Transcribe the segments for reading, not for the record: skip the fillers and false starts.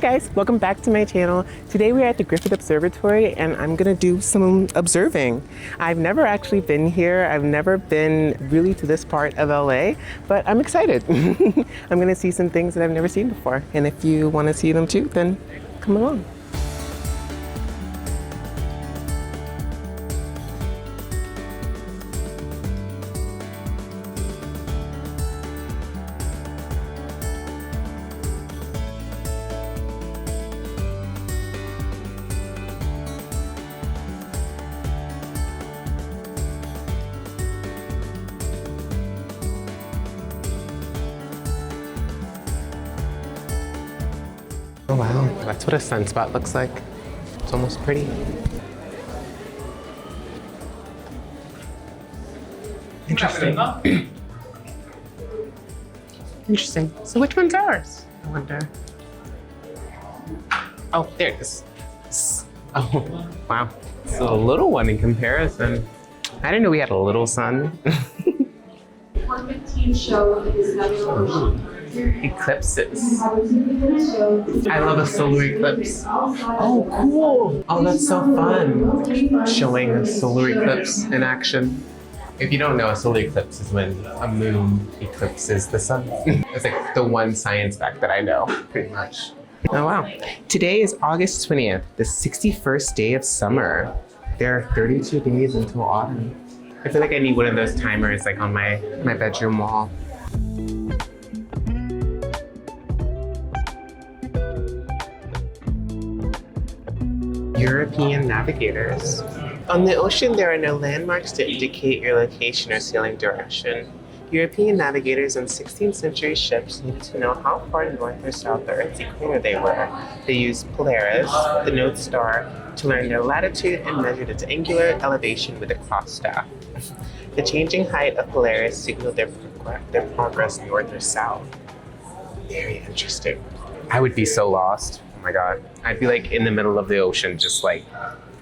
Hi guys, welcome back to my channel. Today we're at the Griffith Observatory and I'm gonna do some observing. I've never actually been here. I've never been really to this part of LA, but I'm excited. I'm gonna see some things that I've never seen before. And if you wanna see them too, then come along. Oh wow, that's what a sunspot looks like. It's almost pretty. Interesting. Interesting. So which one's ours? I wonder. Oh, there it is. Oh, wow. It's a little one in comparison. I didn't know we had a little sun. 115 show is Eclipses. I love a solar eclipse. Oh, cool. Oh, that's so fun. Showing a solar eclipse in action. If you don't know, a solar eclipse is when a moon eclipses the sun. It's like the one science fact that I know, pretty much. Oh, wow. Today is August 20th, the 61st day of summer. There are 32 days until autumn. I feel like I need one of those timers like on my bedroom wall. European navigators. On the ocean, there are no landmarks to indicate your location or sailing direction. European navigators on 16th century ships needed to know how far north or south the Earth's equator they were. They used Polaris, the North Star, to learn their latitude and measured its angular elevation with a cross staff. The changing height of Polaris signaled their progress north or south. Very interesting. I would be so lost. Oh my God. I'd be like in the middle of the ocean, just like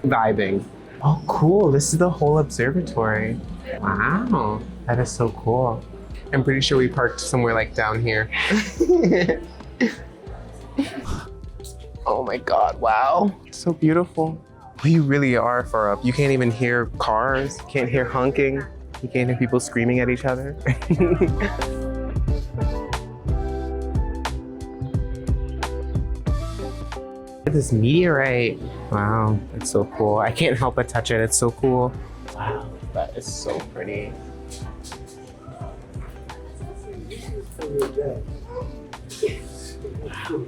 vibing. Oh, cool. This is the whole observatory. Wow. That is so cool. I'm pretty sure we parked somewhere like down here. Oh my God. Wow. So beautiful. We really are far up. You can't even hear cars. You can't hear honking. You can't hear people screaming at each other. This meteorite. Wow, that's so cool. I can't help but touch it. It's so cool. Wow, that is so pretty. Wow,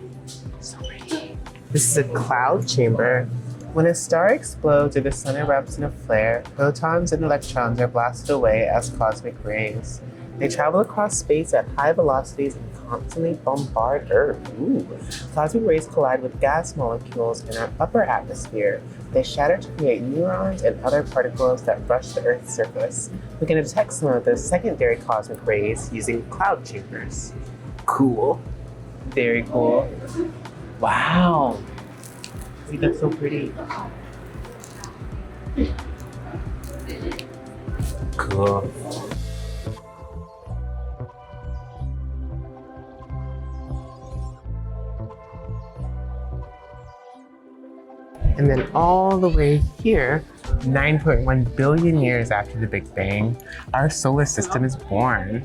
so pretty. This is a cloud chamber. When a star explodes or the sun erupts in a flare, protons and electrons are blasted away as cosmic rays. They travel across space at high velocities and constantly bombard Earth. Ooh. Cosmic rays collide with gas molecules in our upper atmosphere. They shatter to create neurons and other particles that rush the Earth's surface. We can detect some of those secondary cosmic rays using cloud chambers. Cool. Very cool. Wow. See, that's so pretty. Cool. And then all the way here, 9.1 billion years after the Big Bang, our solar system is born.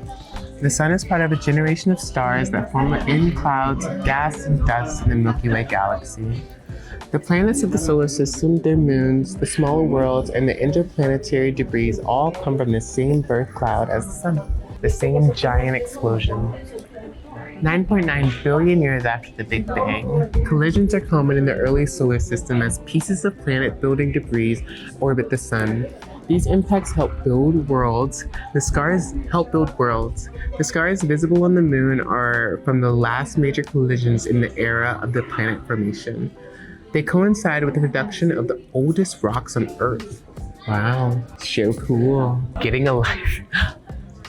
The sun is part of a generation of stars that form in clouds of gas and dust in the Milky Way galaxy. The planets of the solar system, their moons, the smaller worlds, and the interplanetary debris all come from the same birth cloud as the sun, the same giant explosion. 9.9 billion years after the Big Bang, collisions are common in the early solar system as pieces of planet-building debris orbit the sun. These impacts help build worlds. The scars help build worlds. The scars visible on the moon are from the last major collisions in the era of the planet formation. They coincide with the production of the oldest rocks on Earth. Wow, so cool. Getting a life.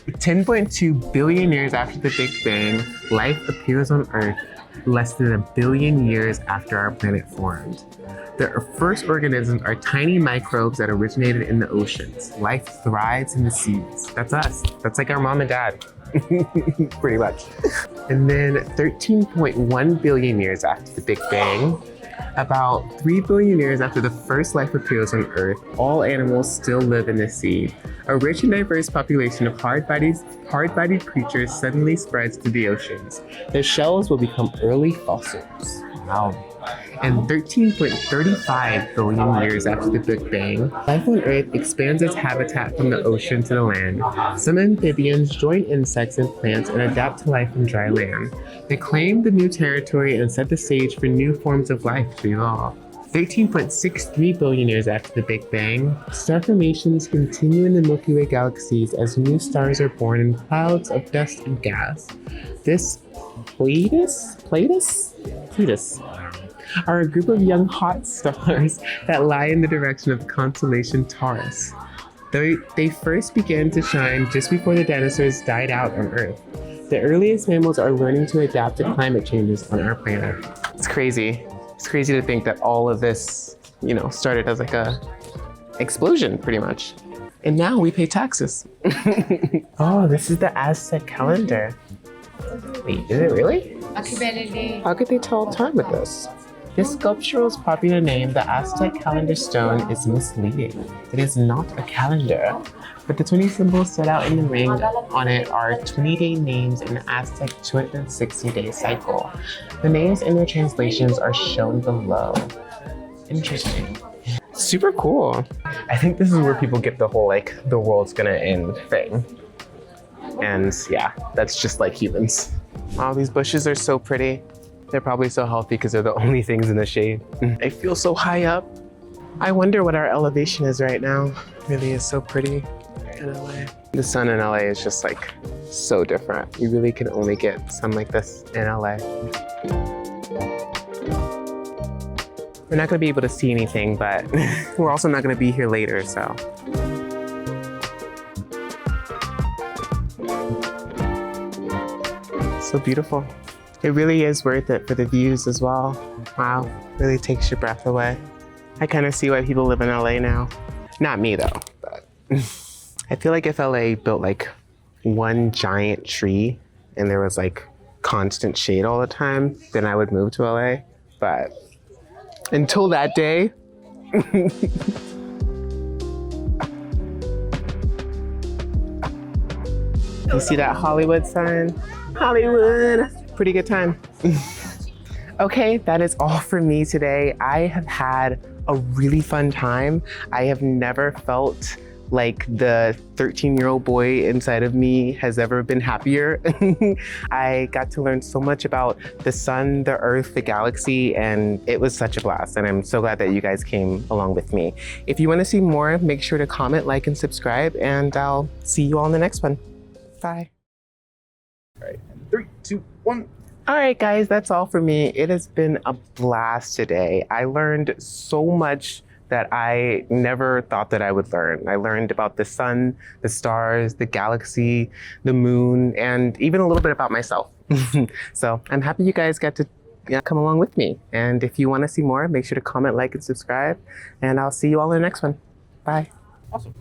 10.2 billion years after the Big Bang, life appears on Earth less than a billion years after our planet formed. The first organisms are tiny microbes that originated in the oceans. Life thrives in the seas. That's us. That's like our mom and dad. Pretty much. And then 13.1 billion years after the Big Bang, about 3 billion years after the first life appears on Earth, all animals still live in the sea. A rich and diverse population of hard-bodied creatures suddenly spreads to the oceans. Their shells will become early fossils. Wow. And 13.35 billion years after the Big Bang, life on Earth expands its habitat from the ocean to the land. Some amphibians join insects and plants and adapt to life on dry land. They claim the new territory and set the stage for new forms of life to evolve. 13.63 billion years after the Big Bang, star formations continue in the Milky Way galaxies as new stars are born in clouds of dust and gas. This Pleiades are a group of young hot stars that lie in the direction of the constellation Taurus. They first began to shine just before the dinosaurs died out on Earth. The earliest mammals are learning to adapt to climate changes on our planet. It's crazy. It's crazy to think that all of this, started as like a explosion, pretty much. And now we pay taxes. Oh, this is the Aztec calendar. Wait, is it really? How could they tell time with this? This sculptural's popular name, the Aztec calendar stone, is misleading. It is not a calendar, but the 20 symbols set out in the ring on it are 20-day names in the Aztec 260-day cycle. The names and their translations are shown below. Interesting. Super cool. I think this is where people get the whole the world's gonna end thing. And yeah, that's just like humans. Wow, these bushes are so pretty. They're probably so healthy because they're the only things in the shade. I feel so high up. I wonder what our elevation is right now. It really is so pretty in LA. The sun in LA is just so different. You really can only get sun like this in LA. We're not gonna be able to see anything, but we're also not gonna be here later, so. So beautiful. It really is worth it for the views as well. Wow, really takes your breath away. I kind of see why people live in LA now. Not me though, but I feel like if LA built one giant tree and there was constant shade all the time, then I would move to LA. But until that day, you see that Hollywood sign? Hollywood. Pretty good time. Okay, that is all for me today. I have had a really fun time. I have never felt like the 13-year-old boy inside of me has ever been happier. I got to learn so much about the sun, the earth, the galaxy, and it was such a blast. And I'm so glad that you guys came along with me. If you want to see more, make sure to comment, like, and subscribe, and I'll see you all in the next one. Bye. All right, 3, 2, 1. All right, guys, that's all for me. It has been a blast today. I learned so much that I never thought that I would learn. I learned about the sun, the stars, the galaxy, the moon, and even a little bit about myself. So I'm happy you guys got to come along with me. And if you want to see more, make sure to comment, like, and subscribe. And I'll see you all in the next one. Bye. Awesome.